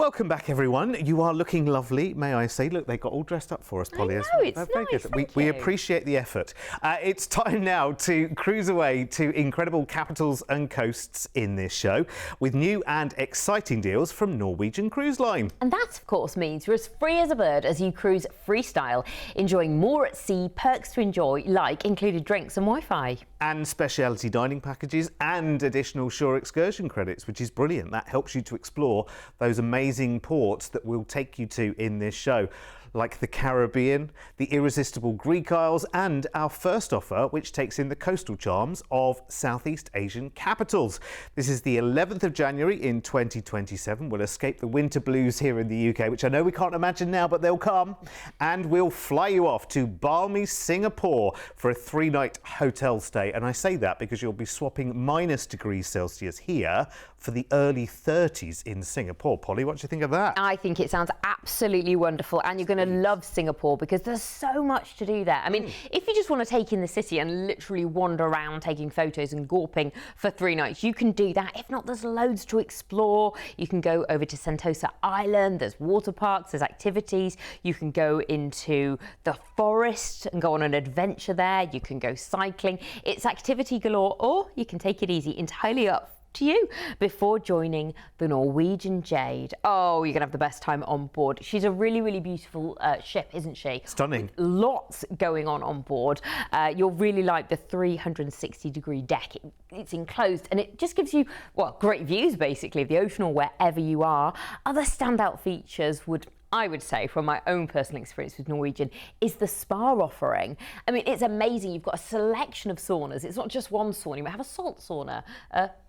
Welcome back, everyone. You are looking lovely, may I say. Look, they got all dressed up for us, Polly. I know, it's very nice, good. We appreciate the effort. It's time now to cruise away to incredible capitals and coasts in this show with new and exciting deals from Norwegian Cruise Line. And that, of course, means you're as free as a bird as you cruise freestyle, enjoying more at sea, perks to enjoy, like included drinks and Wi-Fi. And speciality dining packages and additional shore excursion credits, which is brilliant. That helps you to explore those amazing ports that we'll take you to in this show, like the Caribbean, the irresistible Greek Isles, and our first offer, which takes in the coastal charms of Southeast Asian capitals. This is the 11th of January in 2027. We'll escape the winter blues here in the UK, which I know we can't imagine now, but they'll come. And we'll fly you off to balmy Singapore for a 3-night hotel stay. And I say that because you'll be swapping -°C here for the early 30s in Singapore. Polly, what do you think of that? I think it sounds absolutely wonderful, and you're going to love Singapore because there's so much to do there. I mean, if you just want to take in the city and literally wander around taking photos and gawping for 3 nights, you can do that. If not, there's loads to explore. You can go over to Sentosa Island, there's water parks, there's activities. You can go into the forest and go on an adventure there. You can go cycling. It's activity galore, or you can take it easy, entirely up to you before joining the Norwegian Jade. Oh, you're gonna have the best time on board. She's a really, really beautiful ship, isn't she? Stunning. With lots going on board. You'll really like the 360-degree deck. It's enclosed and it just gives you, well, great views basically of the ocean or wherever you are. Other standout features I would say, from my own personal experience with Norwegian, is the spa offering. I mean, it's amazing. You've got a selection of saunas. It's not just one sauna. You might have a salt sauna,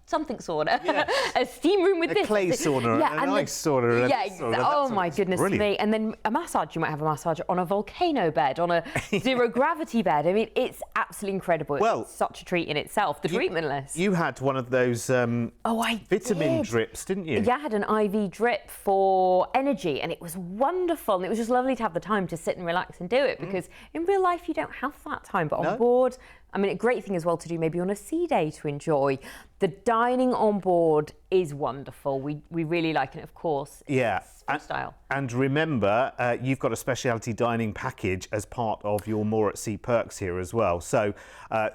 something sauna, yes. A steam room with a clay sauna, yeah, an ice sauna. Yeah, oh my goodness me. And then a massage. You might have a massage on a volcano bed, on a zero gravity bed. I mean, it's absolutely incredible. Well, it's such a treat in itself, the treatment list. You had one of those vitamin drips, didn't you? Yeah, I had an IV drip for energy, and it was wonderful. And it was just lovely to have the time to sit and relax and do it, because in real life you don't have that time, but on board, I mean, a great thing as well to do maybe on a sea day to enjoy. The dining on board is wonderful. We really like it, of course. Yeah. Style. And remember, you've got a specialty dining package as part of your More at Sea perks here as well. So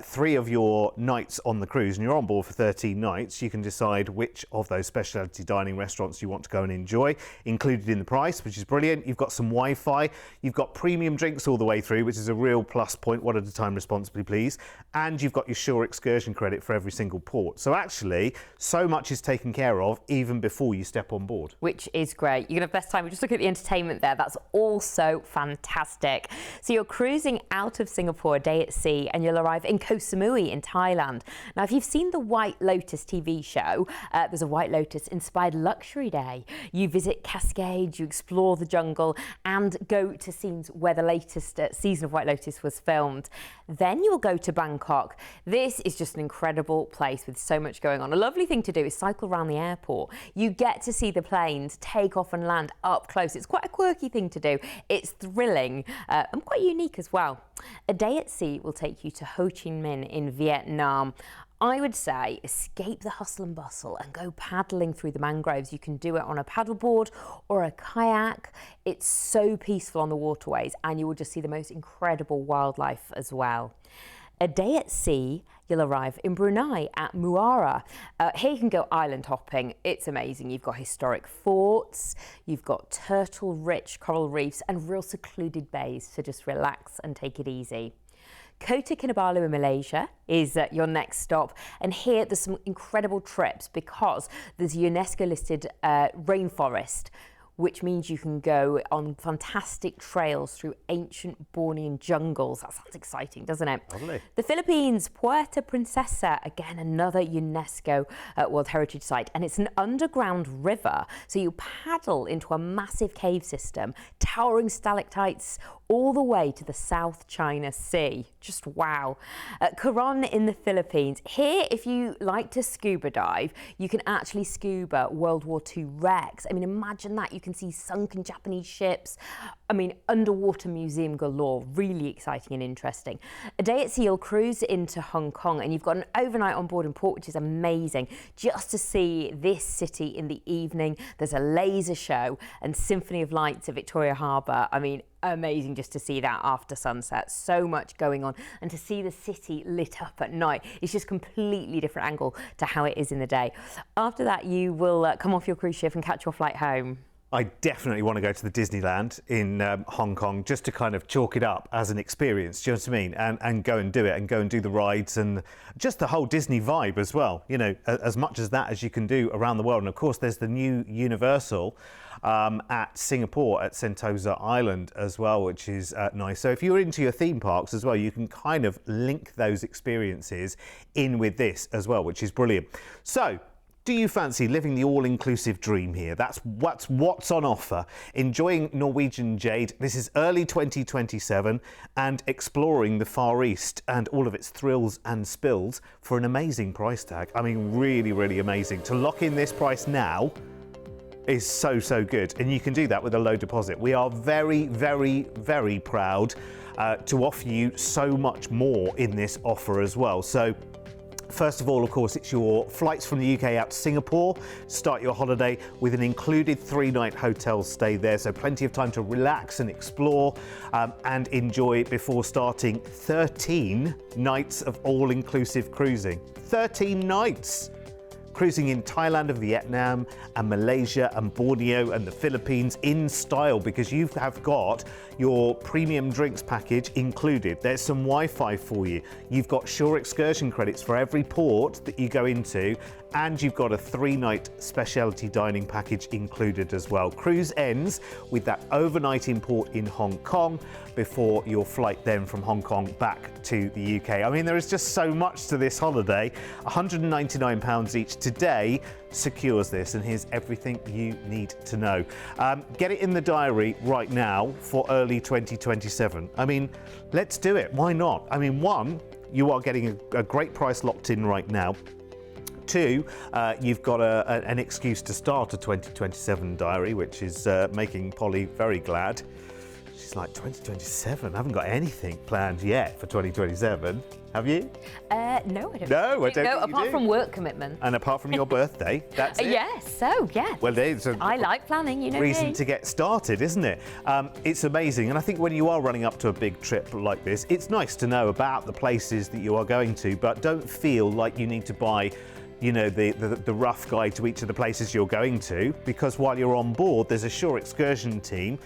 3 of your nights on the cruise, and you're on board for 13 nights, you can decide which of those specialty dining restaurants you want to go and enjoy, included in the price, which is brilliant. You've got some Wi-Fi, you've got premium drinks all the way through, which is a real plus point. One at a time, responsibly, please. And you've got your shore excursion credit for every single port. So actually, so much is taken care of even before you step on board. Which is great. You're going to have the best time. We just look at the entertainment there. That's also fantastic. So you're cruising out of Singapore a day at sea, and you'll arrive in Koh Samui in Thailand. Now, if you've seen the White Lotus TV show, there's a White Lotus inspired luxury day. You visit cascades, you explore the jungle, and go to scenes where the latest season of White Lotus was filmed. Then you'll go to Bangkok. This is just an incredible place with so much going on. A lovely thing to do is cycle around the airport. You get to see the planes take off and land up close. It's quite a quirky thing to do. It's thrilling and quite unique as well. A day at sea will take you to Ho Chi Minh in Vietnam. I would say escape the hustle and bustle and go paddling through the mangroves. You can do it on a paddleboard or a kayak. It's so peaceful on the waterways, and you will just see the most incredible wildlife as well. A day at sea, you'll arrive in Brunei at Muara. Here you can go island hopping. It's amazing. You've got historic forts, you've got turtle-rich coral reefs and real secluded bays to just relax and take it easy. Kota Kinabalu in Malaysia is your next stop, and here there's some incredible trips because there's a UNESCO-listed rainforest, which means you can go on fantastic trails through ancient Bornean jungles. That sounds exciting, doesn't it? Lovely. The Philippines, Puerto Princesa, again, another UNESCO World Heritage Site, and it's an underground river. So you paddle into a massive cave system, towering stalactites all the way to the South China Sea. Just wow. Coron in the Philippines. Here, if you like to scuba dive, you can actually scuba World War II wrecks. I mean, imagine that. You can can see sunken Japanese ships. I mean, underwater museum galore, really exciting and interesting. A day at sea, you'll cruise into Hong Kong and you've got an overnight on board in port, which is amazing. Just to see this city in the evening, there's a laser show and Symphony of Lights at Victoria Harbour. I mean, amazing just to see that after sunset. So much going on, and to see the city lit up at night, it's just completely different angle to how it is in the day. After that, you will come off your cruise ship and catch your flight home. I definitely want to go to the Disneyland in Hong Kong just to kind of chalk it up as an experience, do you know what I mean? And go and do it and go and do the rides and just the whole Disney vibe as well, you know, as much as that as you can do around the world. And of course, there's the new Universal at Singapore at Sentosa Island as well, which is nice. So if you're into your theme parks as well, you can kind of link those experiences in with this as well, which is brilliant. So, do you fancy living the all-inclusive dream here? That's what's on offer. Enjoying Norwegian Jade. This is early 2027 and exploring the Far East and all of its thrills and spills for an amazing price tag. I mean, really, really amazing. To lock in this price now is so good. And you can do that with a low deposit. We are very, very, very proud to offer you so much more in this offer as well. So, first of all, of course, it's your flights from the UK out to Singapore. Start your holiday with an included 3-night hotel stay there, so plenty of time to relax and explore and enjoy before starting 13 nights of all-inclusive cruising. 13 nights! Cruising in Thailand and Vietnam and Malaysia and Borneo and the Philippines in style, because you have got your premium drinks package included. There's some Wi-Fi for you. You've got shore excursion credits for every port that you go into, and you've got a 3-night specialty dining package included as well. Cruise ends with that overnight in port in Hong Kong before your flight then from Hong Kong back to the UK. I mean, there is just so much to this holiday. £199 each today secures this, and here's everything you need to know. Get it in the diary right now for early 2027. I mean, let's do it. Why not? I mean, one, you are getting a great price locked in right now. 2, you've got an excuse to start a 2027 diary, which is making Polly very glad. She's like, 2027? I haven't got anything planned yet for 2027. Have you? No, I don't. No, I don't think you apart do. from work commitments. And apart from your birthday, that's it. Yes, so yes. Well, there's a I like planning, you know reason me. to get started, isn't it? It's amazing, and I think when you are running up to a big trip like this, it's nice to know about the places that you are going to, but don't feel like you need to buy, you know, the rough guide to each of the places you're going to, because while you're on board, there's a shore excursion team.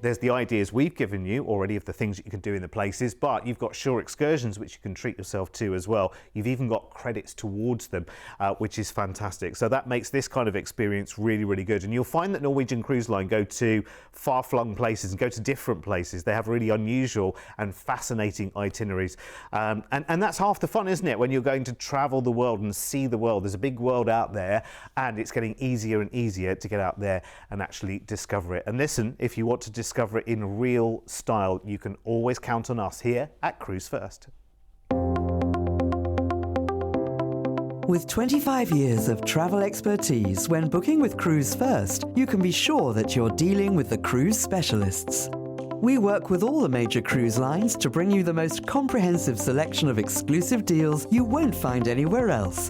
There's the ideas we've given you already of the things that you can do in the places, but you've got shore excursions which you can treat yourself to as well. You've even got credits towards them, which is fantastic. So that makes this kind of experience really, really good. And you'll find that Norwegian Cruise Line go to far-flung places and go to different places. They have really unusual and fascinating itineraries. And that's half the fun, isn't it? When you're going to travel the world and see the world. There's a big world out there, and it's getting easier and easier to get out there and actually discover it. And listen, if you want to discover it in real style, you can always count on us here at Cruise1st. With 25 years of travel expertise, when booking with Cruise1st, you can be sure that you're dealing with the cruise specialists. We work with all the major cruise lines to bring you the most comprehensive selection of exclusive deals you won't find anywhere else.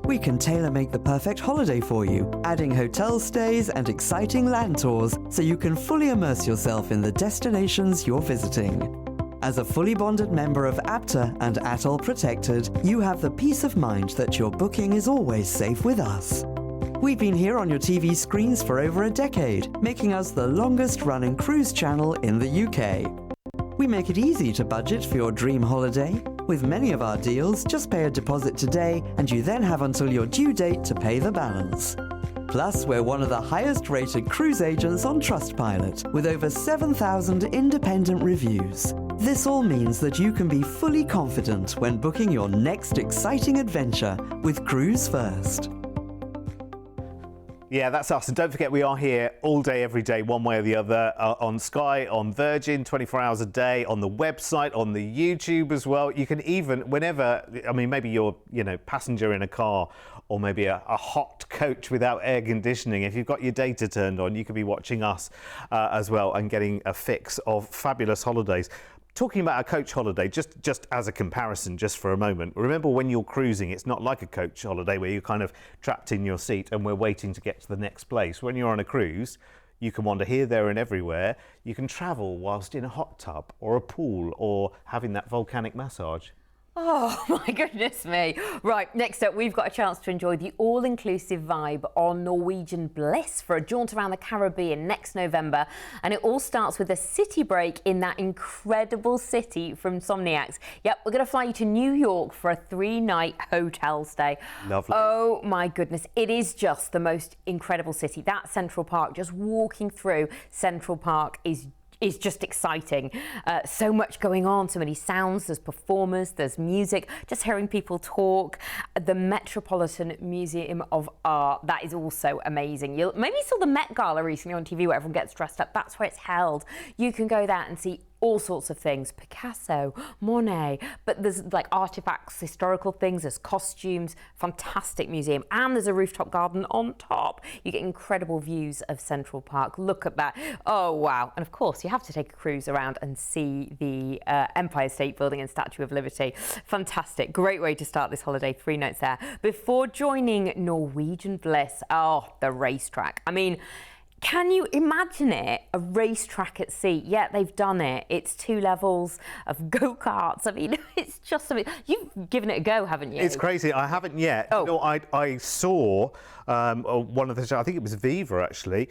We can tailor-make the perfect holiday for you, adding hotel stays and exciting land tours so you can fully immerse yourself in the destinations you're visiting. As a fully bonded member of APTA and ATOL Protected, you have the peace of mind that your booking is always safe with us. We've been here on your TV screens for over a decade, making us the longest-running cruise channel in the UK. We make it easy to budget for your dream holiday. With many of our deals, just pay a deposit today and you then have until your due date to pay the balance. Plus, we're one of the highest-rated cruise agents on Trustpilot, with over 7,000 independent reviews. This all means that you can be fully confident when booking your next exciting adventure with Cruise1st. Yeah, that's us. And don't forget, we are here all day, every day, one way or the other, on Sky, on Virgin, 24 hours a day, on the website, on the YouTube as well. You can even, whenever, I mean, maybe you're, passenger in a car, or maybe a hot coach without air conditioning. If you've got your data turned on, you could be watching us as well and getting a fix of fabulous holidays. Talking about a coach holiday, just as a comparison, just for a moment, remember when you're cruising, it's not like a coach holiday where you're kind of trapped in your seat and we're waiting to get to the next place. When you're on a cruise, you can wander here, there and everywhere. You can travel whilst in a hot tub or a pool or having that volcanic massage. Oh my goodness me. Right, next up we've got a chance to enjoy the all-inclusive vibe on Norwegian Bliss for a jaunt around the Caribbean next November, and it all starts with a city break in that incredible city from Somniacs. Yep, we're going to fly you to New York for a 3-night hotel stay. Lovely. Oh my goodness, it is just the most incredible city. That Central Park, just walking through Central Park is just exciting. So much going on, so many sounds, there's performers, there's music, just hearing people talk. The Metropolitan Museum of Art, that is also amazing. You maybe saw the Met Gala recently on TV where everyone gets dressed up. That's where it's held. You can go there and see all sorts of things, Picasso, Monet, but there's like artifacts, historical things, there's costumes, fantastic museum, and there's a rooftop garden on top. You get incredible views of Central Park. Look at that. Oh, wow. And of course, you have to take a cruise around and see the Empire State Building and Statue of Liberty. Fantastic. Great way to start this holiday, 3 nights there. Before joining Norwegian Bliss, oh, the racetrack. I mean, can you imagine it? A racetrack at sea. Yeah, they've done it. It's 2 levels of go-karts. I mean, it's just something. You've given it a go, haven't you? It's crazy. I haven't yet. Oh. No, I saw one of the shows, I think it was Viva actually,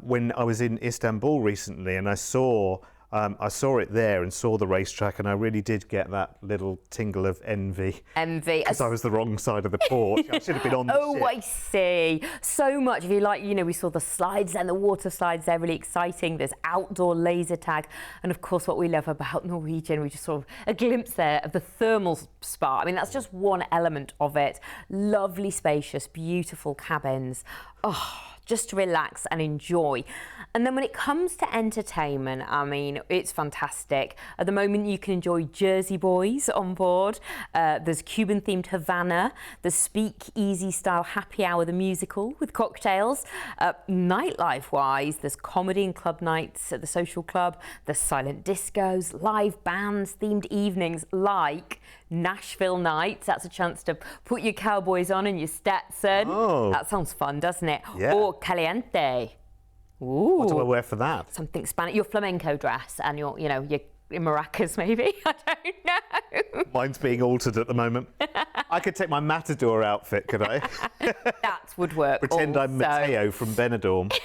when I was in Istanbul recently, and I saw it there and saw the racetrack, and I really did get that little tingle of envy. Envy. Because I was the wrong side of the port. I should have been on the ship. I see. So much. If you like, we saw the slides and the water slides. They're really exciting. There's outdoor laser tag. And of course, what we love about Norwegian, we just saw a glimpse there of the thermal spa. I mean, that's just one element of it. Lovely, spacious, beautiful cabins. Oh, just to relax and enjoy. And then when it comes to entertainment, I mean, it's fantastic. At the moment, you can enjoy Jersey Boys on board. There's Cuban-themed Havana. There's Speak-Easy-style Happy Hour, the musical, with cocktails. Nightlife-wise, there's comedy and club nights at the Social Club. There's silent discos, live bands, themed evenings like Nashville Nights. That's a chance to put your cowboys on and your Stetson. Oh. That sounds fun, doesn't it? Yeah. Or Caliente. Ooh. What do I wear for that? Something Spanish. Your flamenco dress and your maracas, maybe. I don't know. Mine's being altered at the moment. I could take my Matador outfit, could I? That would work. Pretend I'm Mateo from Benidorm.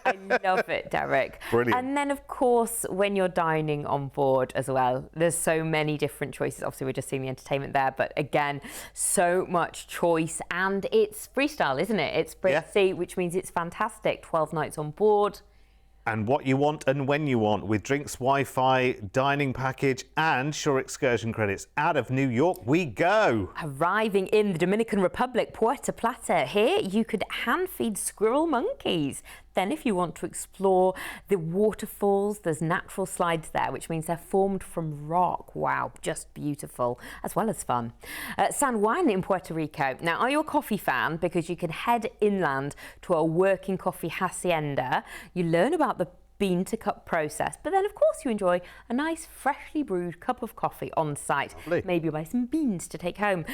I love it, Derek. Brilliant. And then, of course, when you're dining on board as well, there's so many different choices. Obviously, we're just seeing the entertainment there, but again, so much choice. And it's freestyle, isn't it? It's free at sea, which means it's fantastic. 12 nights on board. And what you want and when you want, with drinks, Wi-Fi, dining package and shore excursion credits. Out of New York we go. Arriving in the Dominican Republic, Puerto Plata. Here you could hand feed squirrel monkeys. Then if you want to explore the waterfalls, there's natural slides there, which means they're formed from rock. Wow, just beautiful, as well as fun. San Juan in Puerto Rico. Now, are you a coffee fan? Because you can head inland to a working coffee hacienda. You learn about the bean to cup process, but then of course you enjoy a nice freshly brewed cup of coffee on site. Lovely. Maybe buy some beans to take home.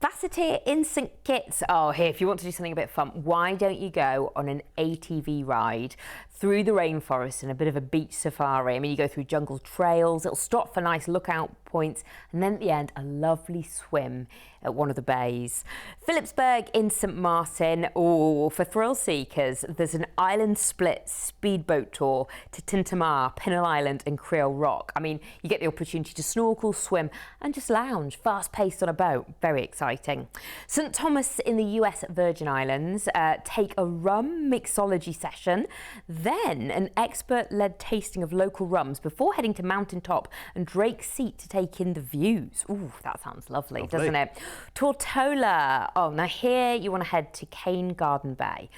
Basseterre in St Kitts. Oh, here, if you want to do something a bit fun, why don't you go on an ATV ride through the rainforest and a bit of a beach safari? I mean, you go through jungle trails, it'll stop for nice lookout points, and then at the end, a lovely swim at one of the bays. Phillipsburg in St Martin. Oh, for thrill seekers, there's an island split speedboat tour to Tintamar, Pinnell Island and Creole Rock. I mean, you get the opportunity to snorkel, swim and just lounge, fast paced on a boat. Very exciting. exciting. St Thomas in the US Virgin Islands take a rum mixology session, then an expert-led tasting of local rums before heading to Mountaintop and Drake's Seat to take in the views. Ooh, that sounds lovely, doesn't it? Tortola. Oh, now here you want to head to Cane Garden Bay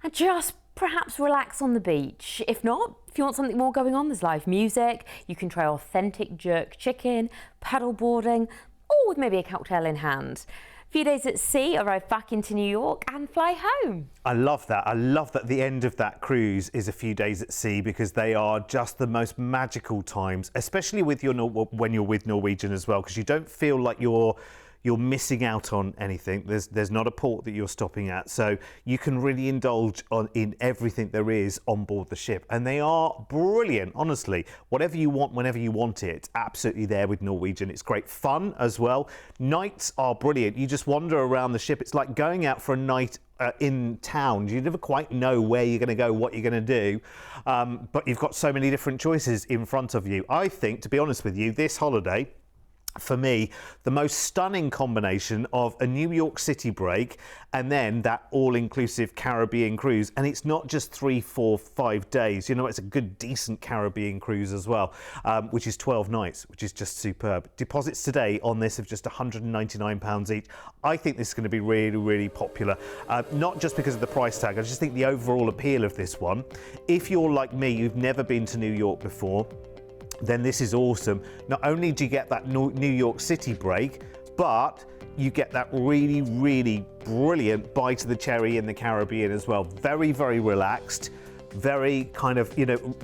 and just perhaps relax on the beach. If not, if you want something more going on, there's live music. You can try authentic jerk chicken, paddle boarding, or with maybe a cocktail in hand. A few days at sea, arrive back into New York and fly home. I love that. I love that the end of that cruise is a few days at sea, because they are just the most magical times, especially with when you're with Norwegian as well, because you don't feel like you're missing out on anything. There's not a port that you're stopping at, so you can really indulge in everything there is on board the ship, and they are brilliant, honestly. Whatever you want, whenever you want it, it's absolutely there with Norwegian. It's great fun as well. Nights are brilliant. You just wander around the ship. It's like going out for a night in town. You never quite know where you're going to go, what you're going to do, but you've got so many different choices in front of you. I think, to be honest with you, this holiday, for me, the most stunning combination of a New York City break and then that all-inclusive Caribbean cruise. And it's not just 3, 4, 5 days. You know, it's a good, decent Caribbean cruise as well, which is 12 nights, which is just superb. Deposits today on this of just £199 each. I think this is going to be really, really popular, not just because of the price tag. I just think the overall appeal of this one. If you're like me, you've never been to New York before, then this is awesome. Not only do you get that New York City break, but you get that really, really brilliant bite of the cherry in the Caribbean as well. Very, very relaxed, very kind of,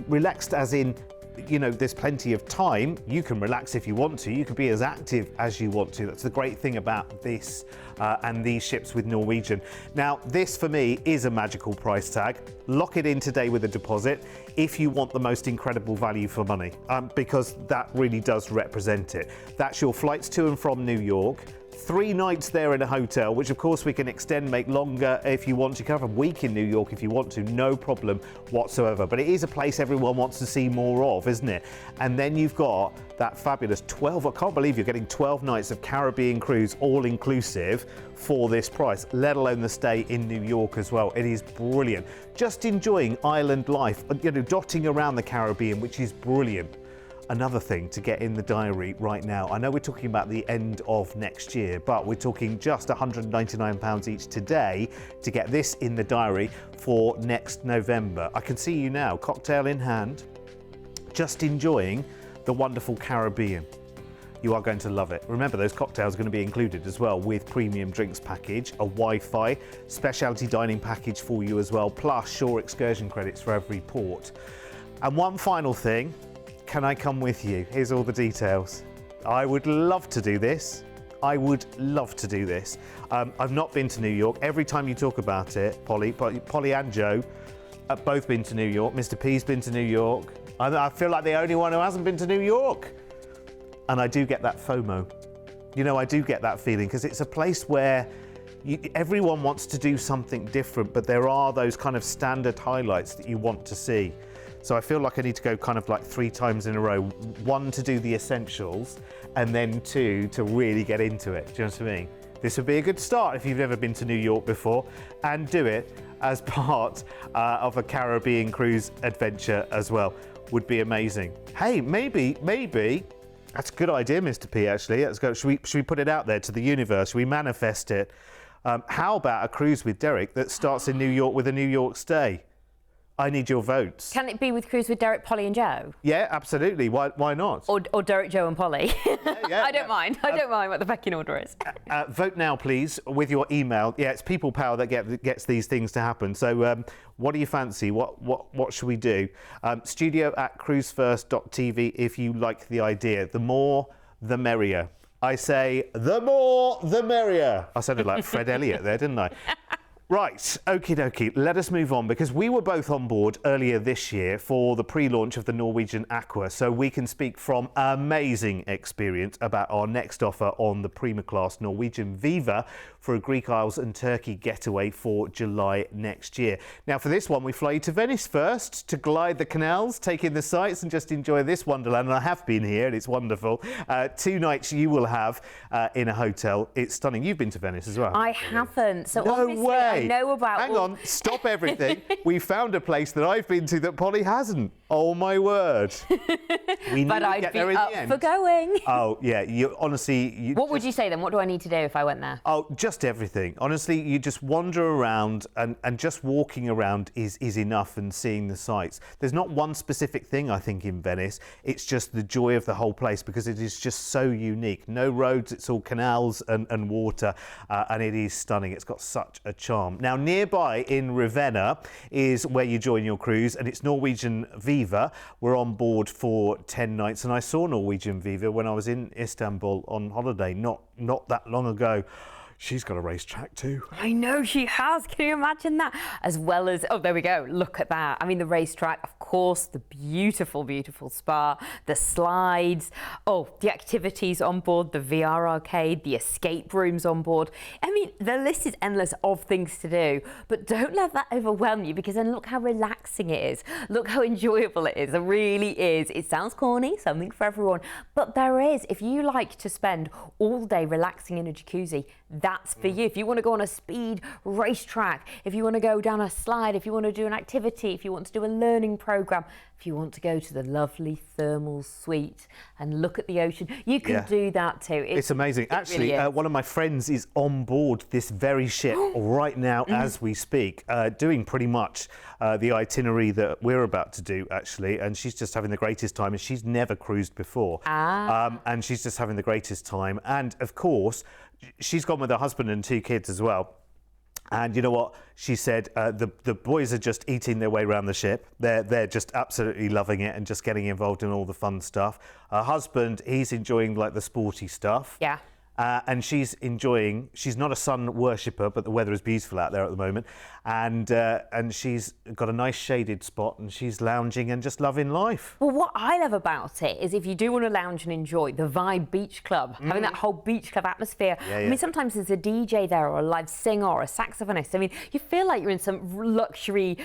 relaxed as in, there's plenty of time. You can relax if you want to. You can be as active as you want to. That's the great thing about this and these ships with Norwegian. Now, this for me is a magical price tag. Lock it in today with a deposit if you want the most incredible value for money, because that really does represent it. That's your flights to and from New York, 3 nights there in a hotel, which of course we can extend, make longer if you want to. You can have a week in New York if you want to, no problem whatsoever. But it is a place everyone wants to see more of, isn't it? And then you've got that fabulous 12, I can't believe you're getting 12 nights of Caribbean cruise all inclusive for this price, let alone the stay in New York as well. It is brilliant. Just enjoying island life, dotting around the Caribbean, which is brilliant. Another thing to get in the diary right now. I know we're talking about the end of next year, but we're talking just £199 each today to get this in the diary for next November. I can see you now, cocktail in hand, just enjoying the wonderful Caribbean. You are going to love it. Remember, those cocktails are going to be included as well with premium drinks package, a Wi-Fi, specialty dining package for you as well, plus shore excursion credits for every port. And one final thing, can I come with you? Here's all the details. I would love to do this. I would love to do this. I've not been to New York. Every time you talk about it, Polly and Joe have both been to New York. Mr. P's been to New York. I feel like the only one who hasn't been to New York. And I do get that FOMO. I do get that feeling, because it's a place where everyone wants to do something different, but there are those kind of standard highlights that you want to see. So I feel like I need to go kind of like 3 times in a row. 1, to do the essentials, and then 2, to really get into it. Do you know what I mean? This would be a good start if you've never been to New York before, and do it as part of a Caribbean cruise adventure as well. Would be amazing. Hey, maybe, that's a good idea, Mr. P, actually. Let's go. Should we put it out there to the universe? Should we manifest it? How about a cruise with Derek that starts in New York with a New York stay? I need your votes. Can it be with Cruise with Derek, Polly and Joe? Yeah, absolutely. Why not? Or Derek, Joe and Polly? Yeah, I don't mind. I don't mind what the pecking order is. Vote now, please, with your email. Yeah, it's people power that gets these things to happen. So what do you fancy? What should we do? studio@cruise1st.tv if you like the idea. The more, the merrier. I say, the more, the merrier. I sounded like Fred Elliott there, didn't I? Right, okie dokie, let us move on, because we were both on board earlier this year for the pre-launch of the Norwegian Aqua, so we can speak from amazing experience about our next offer on the Prima Class Norwegian Viva for a Greek Isles and Turkey getaway for July next year. Now for this one, we fly you to Venice first to glide the canals, take in the sights and just enjoy this wonderland, and I have been here and it's wonderful. 2 nights you will have in a hotel. It's stunning. You've been to Venice as well. I haven't, so No obviously way. I know about... Hang on, stop everything. We found a place that I've been to that Polly hasn't. Oh my word. We But I'd get be there in up the end. for going. Oh yeah, you honestly... What would you say then? What do I need to do if I went there? Oh, just everything. Honestly, you just wander around and just walking around is enough, and seeing the sights. There's not one specific thing, I think, in Venice. It's just the joy of the whole place, because it is just so unique. No roads, it's all canals and water, and it is stunning. It's got such a charm. Now, nearby in Ravenna is where you join your cruise, and it's Norwegian Viva. We're on board for 10 nights, and I saw Norwegian Viva when I was in Istanbul on holiday not that long ago. She's got a racetrack too. I know she has. Can you imagine that? As well as, oh, there we go. Look at that. I mean, the racetrack, of course, the beautiful, beautiful spa, the slides, oh, the activities on board, the VR arcade, the escape rooms on board. I mean, the list is endless of things to do, but don't let that overwhelm you, because then look how relaxing it is. Look how enjoyable it is. It really is. It sounds corny, something for everyone, but there is. If you like to spend all day relaxing in a jacuzzi, that's for you. If you want to go on a speed racetrack, if you want to go down a slide, if you want to do an activity, if you want to do a learning program, if you want to go to the lovely thermal suite and look at the ocean, you can do that too. It's amazing. Actually, really one of my friends is on board this very ship right now as we speak, doing pretty much the itinerary that we're about to do, actually, and she's just having the greatest time, and she's never cruised before. And she's just having the greatest time. And of course, she's gone with her husband and 2 kids as well. And you know what? She said the boys are just eating their way around the ship. They're just absolutely loving it and just getting involved in all the fun stuff. Her husband, he's enjoying like the sporty stuff. Yeah. And she's enjoying, she's not a sun worshipper, but the weather is beautiful out there at the moment. And she's got a nice shaded spot, and she's lounging and just loving life. Well, what I love about it is if you do want to lounge and enjoy the Vibe Beach Club, having that whole beach club atmosphere. I mean, sometimes there's a DJ there, or a live singer, or a saxophonist. I mean, you feel like you're in some luxury,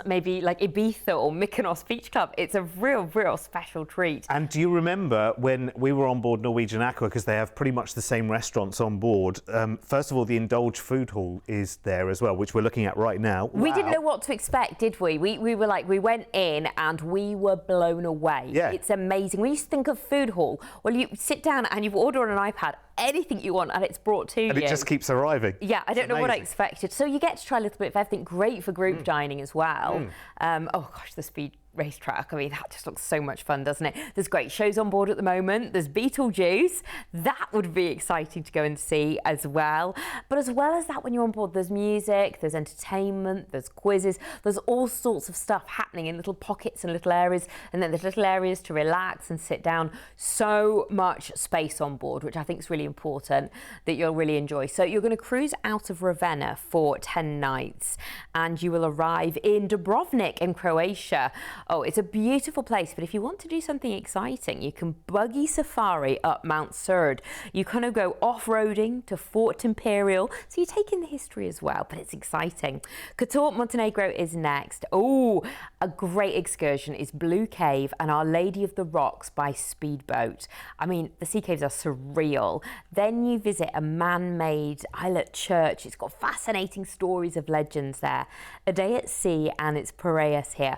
maybe like Ibiza or Mykonos beach club. It's a real, real special treat. And do you remember when we were on board Norwegian Aqua, because they have pretty much the same restaurants on board. First of all, the Indulge Food Hall is there as well, which we're looking at right now. We Wow. didn't know what to expect, did we? We were like, we went in and we were blown away. Yeah. It's amazing. When you think of food hall, well, you sit down and you order on an iPad anything you want, and it's brought to you. And it just keeps arriving. Yeah, I don't know what I amazing. expected. So you get to try a little bit of everything. Great for group dining as well. Oh gosh, the speed racetrack. I mean, that just looks so much fun, doesn't it? There's great shows on board at the moment. There's Beetlejuice. That would be exciting to go and see as well. But as well as that, when you're on board, there's music, there's entertainment, there's quizzes, there's all sorts of stuff happening in little pockets and little areas, and then there's little areas to relax and sit down. So much space on board, which I think is really important, that you'll really enjoy. So you're going to cruise out of Ravenna for 10 nights, and you will arrive in Dubrovnik in Croatia. Oh, it's a beautiful place, but if you want to do something exciting, you can buggy safari up Mount Surd. You kind of go off-roading to Fort Imperial, so you take in the history as well, but it's exciting. Kotor, Montenegro is next. Oh, a great excursion is Blue Cave and Our Lady of the Rocks by speedboat. I mean, the sea caves are surreal. Then you visit a man-made islet church. It's got fascinating stories of legends there. A day at sea, and it's Piraeus here,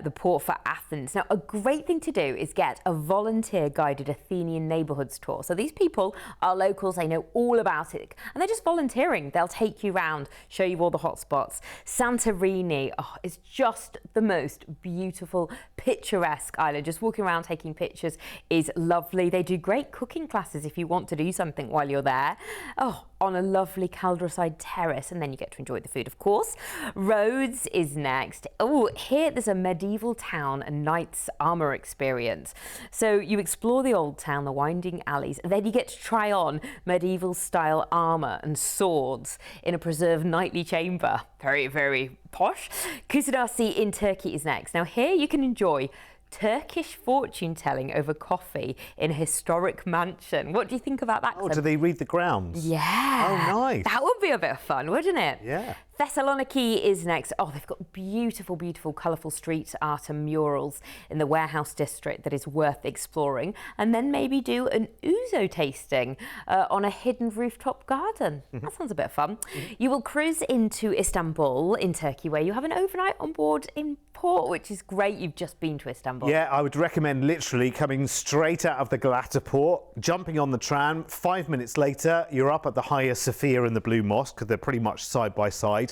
the port for Athens. Now, a great thing to do is get a volunteer-guided Athenian neighbourhoods tour. So these people are locals, they know all about it, and they're just volunteering. They'll take you around, show you all the hot spots. Santorini, oh, it's just the most beautiful, picturesque island. Just walking around taking pictures is lovely. They do great cooking classes if you want to do do something while you're there. Oh, on a lovely Calderside terrace, and then you get to enjoy the food, of course. Rhodes is next. Oh, here there's a medieval town and knight's armour experience. So you explore the old town, the winding alleys, and then you get to try on medieval style armour and swords in a preserved knightly chamber. Very, very posh. Kusadasi in Turkey is next. Now here you can enjoy Turkish fortune telling over coffee in a historic mansion. What do you think about that? Oh, do they read the grounds? Yeah. Oh, nice. That would be a bit of fun, wouldn't it? Yeah. Thessaloniki is next. Oh, they've got beautiful, beautiful, colourful street art and murals in the warehouse district that is worth exploring. And then maybe do an ouzo tasting on a hidden rooftop garden. That sounds a bit of fun. You will cruise into Istanbul in Turkey, where you have an overnight on board in port, which is great. You've just been to Istanbul. Yeah, I would recommend literally coming straight out of the Galata port, jumping on the tram. 5 minutes later, you're up at the Hagia Sophia and the Blue Mosque, because they're pretty much side by side.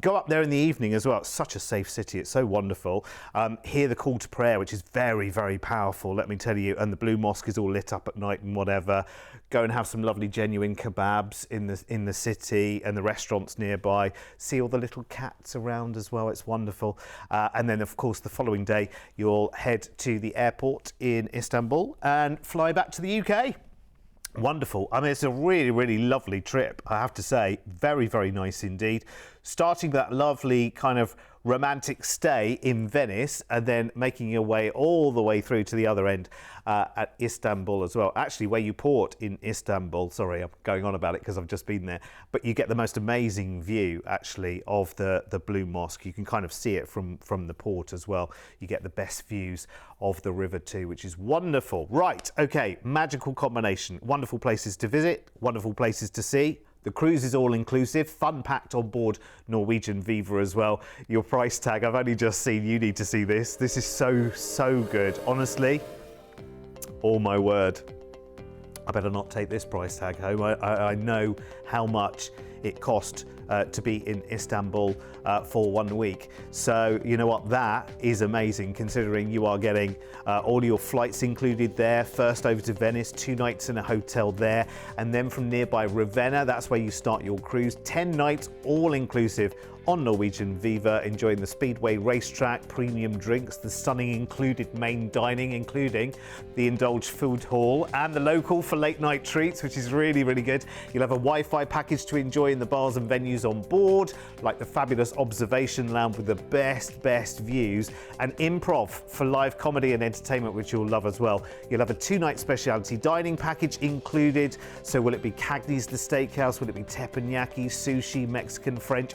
Go up there in the evening as well. It's such a safe city. It's so wonderful. Hear the call to prayer, which is very, very powerful, let me tell you. And the Blue Mosque is all lit up at night and whatever. Go and have some lovely genuine kebabs in the city and the restaurants nearby. See all the little cats around as well. It's wonderful. And then, of course, the following day, you'll head to the airport in Istanbul and fly back to the UK. Wonderful. I mean, it's a really, really lovely trip, I have to say. Very, very nice indeed. Starting that lovely kind of romantic stay in Venice and then making your way all the way through to the other end at Istanbul as well. Actually, where you port in Istanbul, sorry, I'm going on about it because I've just been there, but you get the most amazing view actually of the Blue Mosque. You can kind of see it from the port as well. You get the best views of the river too, which is wonderful. Right, okay, magical combination. Wonderful places to visit, wonderful places to see. The cruise is all inclusive, fun packed on board Norwegian Viva as well. Your price tag, I've only just seen, you need to see this. This is so good. Honestly, oh my word. I better not take this price tag home. I know how much it cost to be in Istanbul for 1 week. So you know what, that is amazing considering you are getting all your flights included there. First over to Venice, 2 nights in a hotel there, and then from nearby Ravenna, that's where you start your cruise. 10 nights all inclusive on Norwegian Viva, enjoying the Speedway racetrack, premium drinks, the stunning included main dining, including the Indulge Food Hall and the local for late night treats, which is really, really good. You'll have a Wi-Fi package to enjoy in the bars and venues on board, like the fabulous observation lounge with the best views, and improv for live comedy and entertainment, which you'll love as well. You'll have a 2-night specialty dining package included. So will it be Cagney's the Steakhouse? Will it be teppanyaki, sushi, Mexican, French?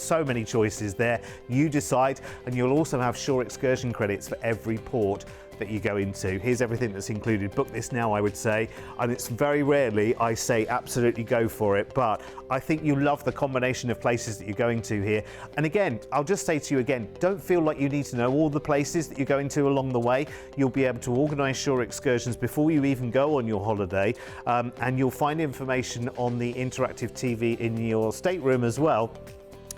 So many choices there. You decide, and you'll also have shore excursion credits for every port that you go into. Here's everything that's included. Book this now, I would say. And it's very rarely I say absolutely go for it, but I think you love the combination of places that you're going to here. And again, I'll just say to you again, don't feel like you need to know all the places that you're going to along the way. You'll be able to organise shore excursions before you even go on your holiday, and you'll find information on the interactive TV in your stateroom as well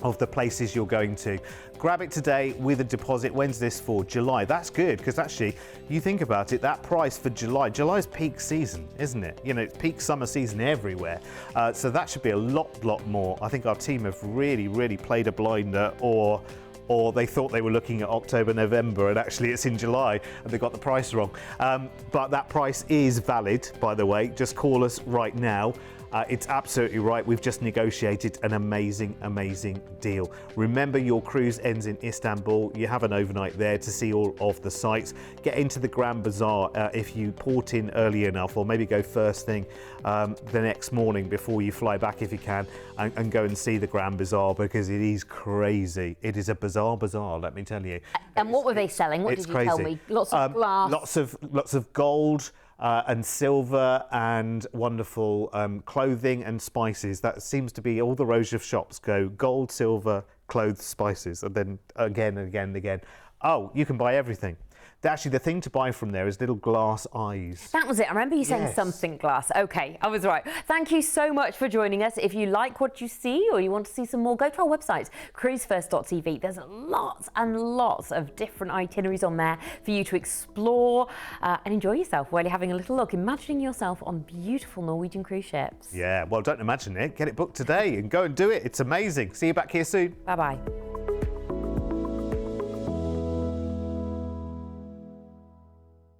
of the places you're going to. Grab it today with a deposit. When's this for? July. That's good, because actually, you think about it, that price for July's peak season, isn't it? You know, it's peak summer season everywhere. So that should be a lot more. I think our team have really played a blinder, or they thought they were looking at October, November, and actually it's in July and they got the price wrong. But that price is valid, by the way. Just call us right now. It's absolutely right. We've just negotiated an amazing deal. Remember, your cruise ends in Istanbul. You have an overnight there to see all of the sights. Get into the Grand Bazaar if you port in early enough, or maybe go first thing the next morning before you fly back if you can, and go and see the Grand Bazaar, because it is crazy. It is a bizarre bazaar, let me tell you. And what were they selling? What did you tell me? Lots of glass. Lots of gold. And silver and wonderful clothing and spices. That seems to be all the rows of shops go gold, silver, clothes, spices, and then again and again and again. Oh, you can buy everything. Actually, the thing to buy from there is little glass eyes. That was it. I remember you saying Yes. something glass. Okay, I was right. Thank you so much for joining us. If you like what you see or you want to see some more, go to our website, cruise1st.tv. There's lots and lots of different itineraries on there for you to explore and enjoy yourself while you're having a little look, imagining yourself on beautiful Norwegian cruise ships. Yeah, well, don't imagine it. Get it booked today and go and do it. It's amazing. See you back here soon. Bye-bye.